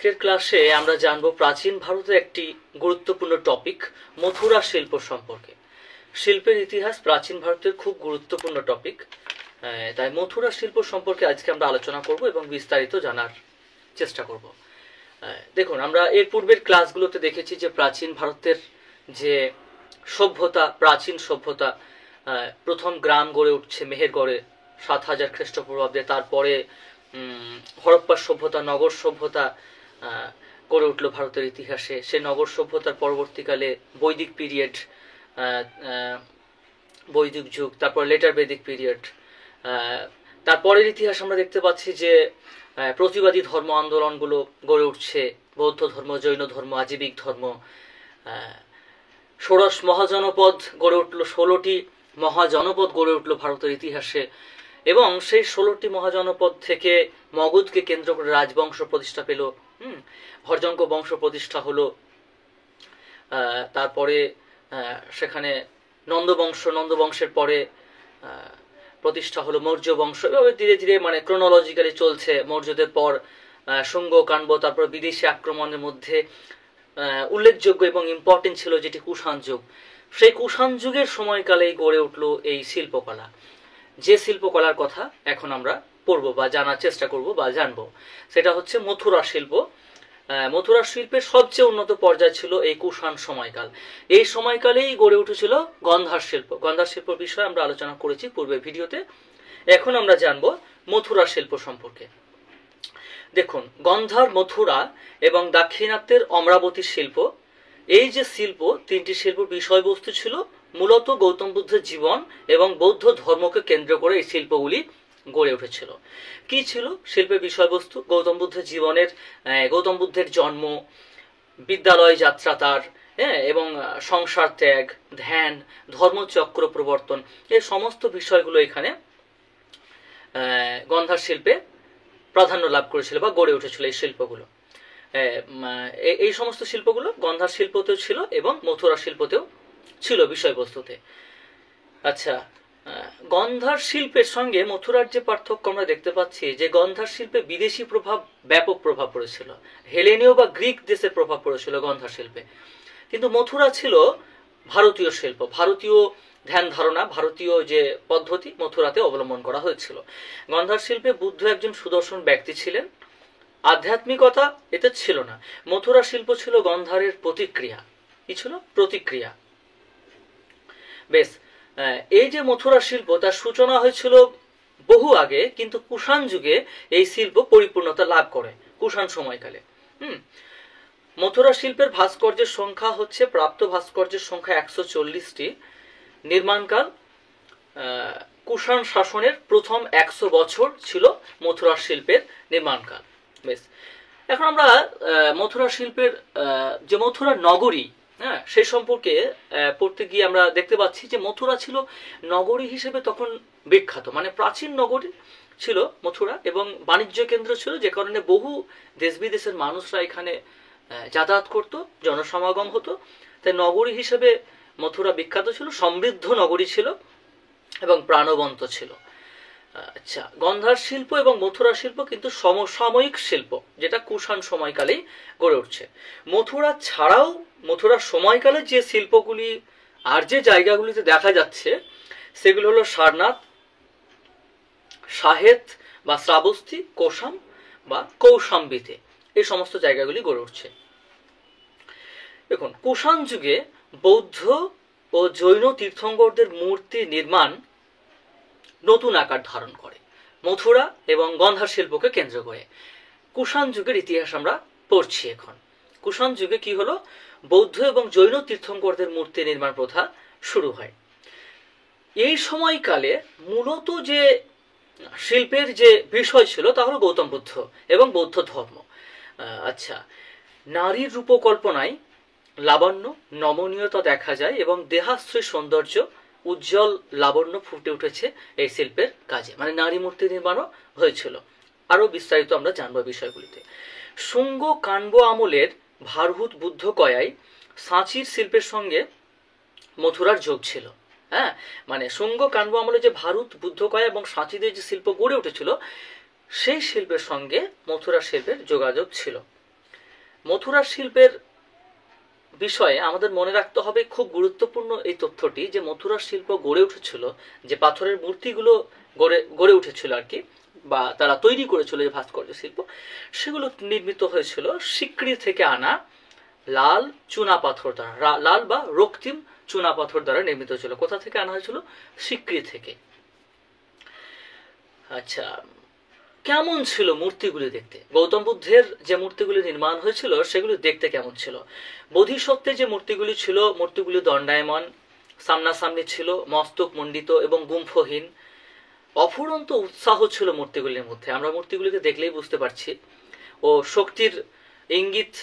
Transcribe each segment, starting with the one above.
আজকের ক্লাসে আমরা জানব প্রাচীন ভারতের একটি গুরুত্বপূর্ণ টপিক মথুরা শিল্প সম্পর্কে। শিল্পের ইতিহাস প্রাচীন ভারতের খুব গুরুত্বপূর্ণ টপিক, তাই মথুরা শিল্প সম্পর্কে আজকে আমরা আলোচনা করব এবং বিস্তারিত জানার চেষ্টা করব। দেখুন, আমরা এর পূর্বের ক্লাসগুলোতে দেখেছি যে প্রাচীন ভারতের যে সভ্যতা, প্রাচীন সভ্যতা, প্রথম গ্রাম গড়ে উঠছে মেহেরগড়ে 7000 খ্রিস্টপূর্বাব্দে। তারপরে হরপ্পা সভ্যতা, নগর সভ্যতা গড়ে উঠলো ভারতের ইতিহাসে। সেই নগর সভ্যতার পরবর্তীকালে বৈদিক পিরিয়ড, বৈদিক যুগ, তারপর লেটার বেদিক পিরিয়ড। তারপরের ইতিহাস আমরা দেখতে পাচ্ছি যে প্রতিবাদী ধর্ম আন্দোলনগুলো গড়ে উঠছে, বৌদ্ধ ধর্ম, জৈন ধর্ম, আজীবিক ধর্ম। ষোড়শ মহাজনপদ গড়ে উঠলো, 16টি মহাজনপদ গড়ে উঠলো ভারতের ইতিহাসে, এবং সেই 16টি মহাজনপদ থেকে মগধকে কেন্দ্র করে রাজবংশ প্রতিষ্ঠা পেল। হরজঙ্ক বংশ প্রতিষ্ঠা হলো। তারপরে সেখানে নন্দবংশের পরে প্রতিষ্ঠা হলো মৌর্য বংশ। এভাবে ধীরে ধীরে ক্রোনোলজিক্যালি চলছে। মৌর্যদের পর শুঙ্গ, কাণ্ব, তারপর বিদেশি আক্রমণের মধ্যে উল্লেখযোগ্য এবং ইম্পর্টেন্ট ছিল যেটি কুষাণ যুগ। সেই কুষাণ যুগের সময়কালেই গড়ে উঠলো এই শিল্পকলা। যে শিল্পকলার কথা এখন আমরা পড়ব বা জানার চেষ্টা করব বা জানবো, সেটা হচ্ছে মথুরা শিল্প। মথুরা শিল্পের সবচেয়ে উন্নত পর্যায় ছিল এই কুষাণ সময়কাল। এই সময়কালেই গড়ে উঠেছিল গন্ধার শিল্প। গন্ধার শিল্প বিষয়ে আমরা আলোচনা করেছি পূর্বের ভিডিওতে। এখন আমরা জানবো মথুরা শিল্প সম্পর্কে। দেখুন, গন্ধার, মথুরা এবং দাক্ষিণাত্যের অমরাবতী শিল্প, এই যে শিল্প, তিনটি শিল্প বিষয়বস্তু ছিল মূলত গৌতম বুদ্ধের জীবন এবং বৌদ্ধ ধর্মকে কেন্দ্র করে এই শিল্পগুলি গড়ে উঠেছিল। কি ছিল শিল্পের বিষয়বস্তু? গৌতম বুদ্ধের জীবনের, গৌতম বুদ্ধের জন্ম, বিদ্যালয় যাত্রা তার, এবং সংসার ত্যাগ, ধ্যান, ধর্মচক্র প্রবর্তন, এই সমস্ত বিষয়গুলো এখানে গন্ধার শিল্পে প্রাধান্য লাভ করেছিল বা গড়ে উঠেছিল এই শিল্পগুলো। এই সমস্ত শিল্পগুলো গন্ধার শিল্পতেও ছিল এবং মথুরা শিল্পতেও ছিল বিষয়বস্তুতে। আচ্ছা, গন্ধার শিল্পের সঙ্গে মথুরার যে পার্থক্য আমরা দেখতে পাচ্ছি, যে গন্ধার শিল্পে বিদেশি প্রভাব, ব্যাপক প্রভাব পড়েছিল। হেলেনীয় বা গ্রিক দেশের প্রভাব পড়েছিল গন্ধার শিল্পে, কিন্তু মথুরা ছিল ভারতীয় শিল্প। ভারতীয় ধ্যান ধারণা, ভারতীয় যে পদ্ধতি মথুরাতে অবলম্বন করা হয়েছিল। গন্ধার শিল্পে বুদ্ধ একজন সুদর্শন ব্যক্তি ছিলেন, আধ্যাত্মিকতা এতে ছিল না। মথুরা শিল্প ছিল গন্ধারের প্রতিক্রিয়া। কি ছিল? প্রতিক্রিয়া। বেশ, এই যে মথুরা শিল্প, তার সূচনা হয়েছিল বহু আগে, কিন্তু কুষাণ যুগে এই শিল্প পরিপূর্ণতা লাভ করে, কুষাণ সময়কালে। মথুরা শিল্পের ভাস্কর্যের সংখ্যা হচ্ছে, প্রাপ্ত ভাস্কর্যের সংখ্যা 140টি। নির্মাণকাল কুষাণ শাসনের প্রথম 100 বছর ছিল মথুরা শিল্পের নির্মাণকাল। বেশ, এখন আমরা মথুরা শিল্পের যে মথুরা নগরী, সেই সম্পর্কে পড়তে গিয়ে আমরা দেখতে পাচ্ছি যে মথুরা ছিল নগরী হিসেবে তখন বিখ্যাত। প্রাচীন নগরী ছিল মথুরা এবং বাণিজ্য কেন্দ্র ছিল, যে কারণে বহু দেশ বিদেশের মানুষরা এখানে যাতায়াত করত, জনসমাগম হতো। তাই নগরী হিসেবে মথুরা বিখ্যাত ছিল, সমৃদ্ধ নগরী ছিল এবং প্রাণবন্ত ছিল। আচ্ছা, গন্ধার শিল্প এবং মথুরা শিল্প কিন্তু সমসাময়িক শিল্প, যেটা কুষাণ সময়কালেই গড়ে উঠছে। মথুরা ছাড়াও মথুরার সময়কালে যে শিল্পগুলি আর যে জায়গাগুলিতে দেখা যাচ্ছে, সেগুলো হলো সারনাথ, সাহেত বা শ্রাবস্তী, কোশাম বা কৌশাম্বিতে, এই সমস্ত জায়গাগুলি গড়ে উঠছে। দেখুন, কুষাণ যুগে বৌদ্ধ ও জৈন তীর্থঙ্করদের মূর্তি নির্মাণ নতুন আকার ধারণ করে মথুরা এবং গন্ধার শিল্পকে কেন্দ্র করে। কুষাণ যুগের ইতিহাস আমরা পড়ছি এখন। কুষাণ যুগে কি হলো? বৌদ্ধ এবং জৈন তীর্থঙ্করদের মূর্তি নির্মাণ প্রথা শুরু হয়। এই সময়কালে মূলত যে শিল্পের যে বিষয় ছিল তা হলো গৌতম বুদ্ধ এবং বৌদ্ধ ধর্ম। আচ্ছা, নারীর রূপকল্পনায় লাবণ্য, নমনীয়তা দেখা যায় এবং দেহাশ্রয় সৌন্দর্য, উজ্জ্বল লাবণ্য ফুটে উঠেছে এই শিল্পের কাজে। নারী মূর্তি নির্মাণও হয়েছিল। আরো বিস্তারিত আমরা জানবো বিষয়গুলিতে। শুঙ্গ, কাণ্ব আমলের ভারহুত বুদ্ধ কয়ায় সাঁচির শিল্পের সঙ্গে মথুরার যোগ ছিল। শুঙ্গ, কাণ্ব আমলে যে ভারত, বুদ্ধকয়া এবং সাঁচিদের যে শিল্প গড়ে উঠেছিল, সেই শিল্পের সঙ্গে মথুরা শিল্পের যোগাযোগ ছিল। মথুরা শিল্পের বিষয়ে আমাদের মনে রাখতে হবে খুব গুরুত্বপূর্ণ এই তথ্যটি যে মথুরা শিল্প গড়ে উঠেছিল, যে পাথরের মূর্তিগুলো গড়ে উঠেছিল আর কি, বা তারা তৈরি করেছিল যে ভাস্কর্য শিল্প, সেগুলো নির্মিত হয়েছিল সিক্রি থেকে আনা লাল চুনা পাথর দ্বারা, লাল বা রক্তিম চুনা পাথর দ্বারা নির্মিত ছিল। কোথা থেকে আনা হয়েছিল? সিক্রি থেকে। আচ্ছা, কেমন ছিল মূর্তিগুলি দেখতে? গৌতম বুদ্ধের যে মূর্তিগুলি নির্মাণ হয়েছিল সেগুলি দেখতে কেমন ছিল? বোধিসত্ত্বের যে মূর্তিগুলি ছিল, মূর্তিগুলি দণ্ডায়মান, সামনাসামনি ছিল, মস্তক মণ্ডিত এবং গুম্ফহীন। অফুরন্ত উৎসাহ ছিল মূর্তিগুলির মধ্যে। আমরা মূর্তিগুলিকে দেখলেই বুঝতে পারছি ও শক্তির ইঙ্গিত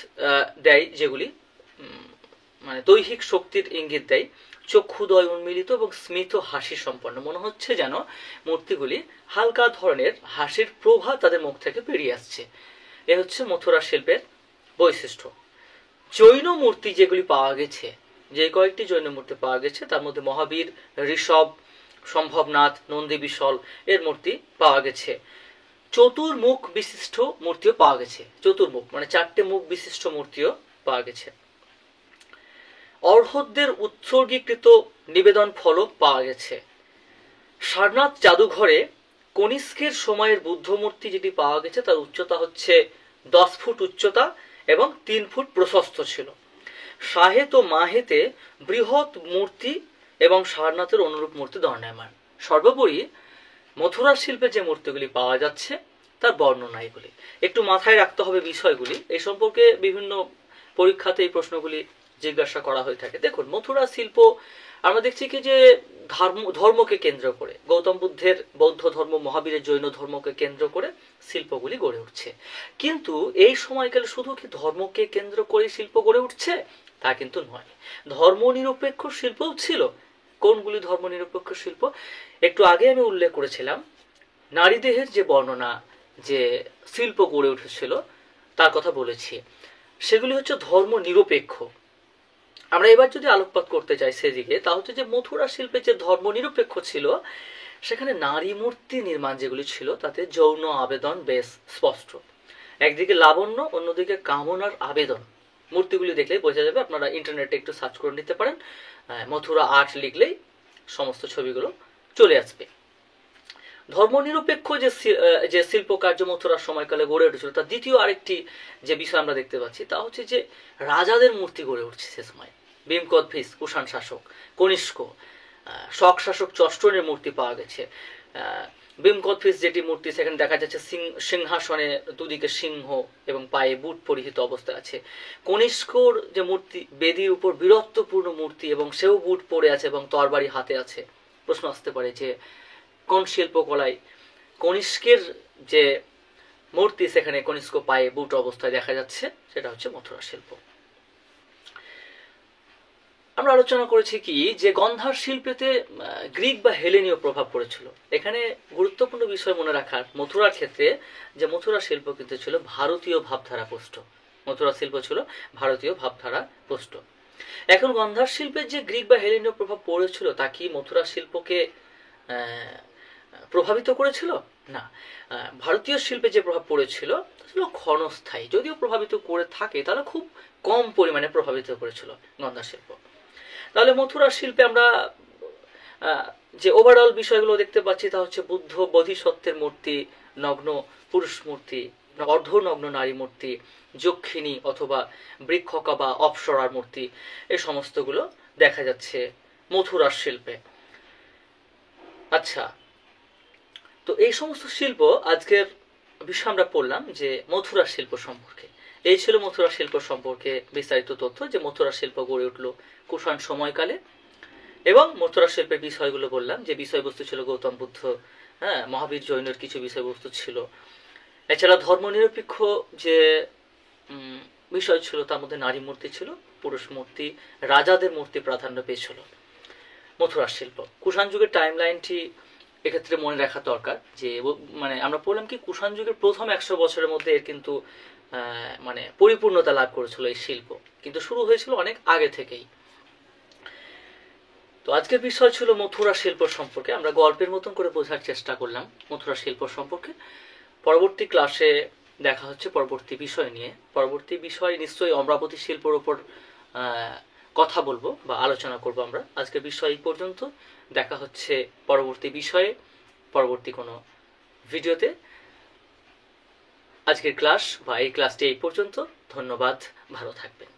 দেয়, যেগুলি মানে দৈহিক শক্তির ইঙ্গিত দেয়। চক্ষুদয় উন্মিলিত এবং স্মিত হাসি সম্পন্ন, মনে হচ্ছে যেন মূর্তিগুলি হালকা ধরনের হাসির প্রভা তাদের মুখ থেকে বেরিয়ে আসছে। এ হচ্ছে মথুরা শিল্পের বৈশিষ্ট্য। জৈন মূর্তি যেগুলি পাওয়া গেছে, যে কয়েকটি জৈন মূর্তি পাওয়া গেছে তার মধ্যে মহাবীর, ঋষভ, সম্ভবনাথ, নন্দী বিশল এর মূর্তি পাওয়া গেছে। চতুর্মুখ বিশিষ্ট মূর্তিও পাওয়া গেছে। চতুর্মুখ মানে 4টে মুখ বিশিষ্ট মূর্তিও পাওয়া গেছে। অর্হতদের উৎসর্গীকৃত নিবেদন ফলক পাওয়া গেছে। সারনাথ জাদুঘরে কনিষ্কের সময়ের বুদ্ধ মূর্তি যেটি পাওয়া গেছে তার উচ্চতা হচ্ছে 10 ফুট উচ্চতা এবং 3 ফুট প্রশস্ত ছিল। সাহেত ও মাহেতে বৃহৎ মূর্তি এবং সারনাথের অনুরূপ মূর্তি দণ্ডায়মান। সর্বোপরি মথুরা শিল্পে যে মূর্তিগুলি পাওয়া যাচ্ছে তার বর্ণনা এগুলি। একটু মাথায় রাখতে হবে বিষয়গুলি, এই সম্পর্কে বিভিন্ন পরীক্ষাতে এই প্রশ্নগুলি জিজ্ঞাসা করা হয়ে থাকে। দেখুন, মথুরা শিল্প আমরা দেখছি কি যে ধর্মকে কেন্দ্র করে, গৌতম বুদ্ধের বৌদ্ধ ধর্ম, মহাবীরের জৈন ধর্মকে কেন্দ্র করে শিল্পগুলি গড়ে উঠছে। কিন্তু এই সময়কালে শুধু কি ধর্মকে কেন্দ্র করে শিল্প গড়ে উঠছে তা কিন্তু নয়, ধর্মনিরপেক্ষ শিল্পও ছিল। কোনগুলি ধর্মনিরপেক্ষ শিল্প? একটু আগে আমি উল্লেখ করেছিলাম নারীদেহের যে বর্ণনা, যে শিল্প গড়ে উঠেছিল তার কথা বলেছি, সেগুলি হচ্ছে ধর্ম নিরপেক্ষ। আমরা এবার যদি আলোকপাত করতে চাই সেদিকে, তা হচ্ছে যে মথুরা শিল্পে যে ধর্ম নিরপেক্ষ ছিল সেখানে নারী মূর্তি নির্মাণ যেগুলি ছিল তাতে যৌন আবেদন বেশ স্পষ্ট। একদিকে লাবণ্য, অন্যদিকে কামনার আবেদন। মূর্তিগুলি দেখলেই বোঝা যাবে, আপনারা ইন্টারনেটে একটু সার্চ করে নিতে পারেন, মথুরা আর্ট লিখলেই সমস্ত ছবিগুলো চলে আসবে। ধর্মনিরপেক্ষ যে শিল্প কার্য মথুরার সময়কালে গড়ে উঠেছিল তার দ্বিতীয় আরেকটি যে বিষয় আমরা দেখতে পাচ্ছি তা হচ্ছে যে রাজাদের মূর্তি গড়ে উঠছে সে সময়। ভীমকদভিস কুষাণ শাসক, কনিষ্ক, শক শাসক চষ্টনের মূর্তি পাওয়া গেছে। ভীমকদভিস যেটি মূর্তি, সেখানে দেখা যাচ্ছে সিংহাসনে দুদিকে সিংহ এবং পায়ে বুট পরিহিত অবস্থায় আছে। কনিষ্কর যে মূর্তি, বেদির উপর বীরত্বপূর্ণ মূর্তি এবং সেও বুট পরে আছে এবং তরবারি হাতে আছে। প্রশ্ন আসতে পারে যে কোন শিল্পকলায় কনিষ্কের যে মূর্তি সেখানে কনিষ্ক পায়ে বুট অবস্থায় দেখা যাচ্ছে, সেটা হচ্ছে মথুরা শিল্প। আমরা আলোচনা করেছি কি যে গন্ধার শিল্পেতে গ্রিক বা হেলেনীয় প্রভাব পড়েছিল। এখানে গুরুত্বপূর্ণ বিষয় মনে রাখার মথুরার ক্ষেত্রে যে মথুরা শিল্প কিন্তু ছিল ভারতীয় ভাবধারা পুষ্ট। মথুরা শিল্প ছিল ভারতীয় ভাবধারা পুষ্ট। এখন গন্ধার শিল্পের যে গ্রিক বা হেলেনীয় প্রভাব পড়েছিল তা কি মথুরা শিল্পকে প্রভাবিত করেছিল? না, ভারতীয় শিল্পে যে প্রভাব পড়েছিল ছিল ক্ষণস্থায়ী। যদিও প্রভাবিত করে থাকে তাহলে খুব কম পরিমাণে প্রভাবিত করেছিল গন্ধার শিল্প। তাহলে মথুরা শিল্পে আমরা যে ওভারঅল বিষয়গুলো দেখতে পাচ্ছি তা হচ্ছে বুদ্ধ বোধিসত্ত্বের মূর্তি, নগ্ন পুরুষ মূর্তি, অর্ধনগ্ন নারী মূর্তি, যক্ষিণী অথবা বৃক্ষকা বা অপ্সরার মূর্তি, এই সমস্তগুলো দেখা যাচ্ছে মথুরার শিল্পে। আচ্ছা, তো এই সমস্ত শিল্প আজকের বিষয় আমরা পড়লাম যে মথুরা শিল্প সম্পর্কে। এই ছিল মথুরা শিল্প সম্পর্কে বিস্তারিত তথ্য, যে মথুরা শিল্প গড়ে উঠল কুষাণ সময়কালে, এবং মথুরা শিল্পের বিষয়গুলো বললাম যে বিষয়বস্তু ছিল গৌতম বুদ্ধ, মহাবীর জৈনের কিছু বিষয়বস্তু ছিল। এছাড়া ধর্মনিরপেক্ষ যে বিষয় ছিল তার মধ্যে নারী মূর্তি ছিল, পুরুষ মূর্তি, রাজাদের মূর্তি প্রাধান্য পেয়েছিল মথুরা শিল্প। কুষাণ যুগের টাইম লাইনটি এক্ষেত্রে মনে রাখা দরকার, যে মানে আমরা বললাম কি কুষাণ যুগের প্রথম 100 বছরের মধ্যে এর কিন্তু মানে পরিপূর্ণতা লাভ করেছিল এই শিল্প, কিন্তু শুরু হয়েছিল অনেক আগে থেকেই। তো আজকের বিষয় ছিল মথুরা শিল্প সম্পর্কে। আমরা গল্পের মতন করে বোঝার চেষ্টা করলাম মথুরা শিল্প সম্পর্কে। পরবর্তী ক্লাসে দেখা হচ্ছে পরবর্তী বিষয় নিয়ে। পরবর্তী বিষয় নিশ্চয়ই অমরাবতী শিল্পর ওপর কথা বলবো বা আলোচনা করব আমরা। আজকের বিষয় এই পর্যন্ত, দেখা হচ্ছে পরবর্তী বিষয়ে পরবর্তী কোনো ভিডিওতে। আজকের ক্লাস বা এই ক্লাসটি এই পর্যন্ত। ধন্যবাদ, ভালো থাকবেন।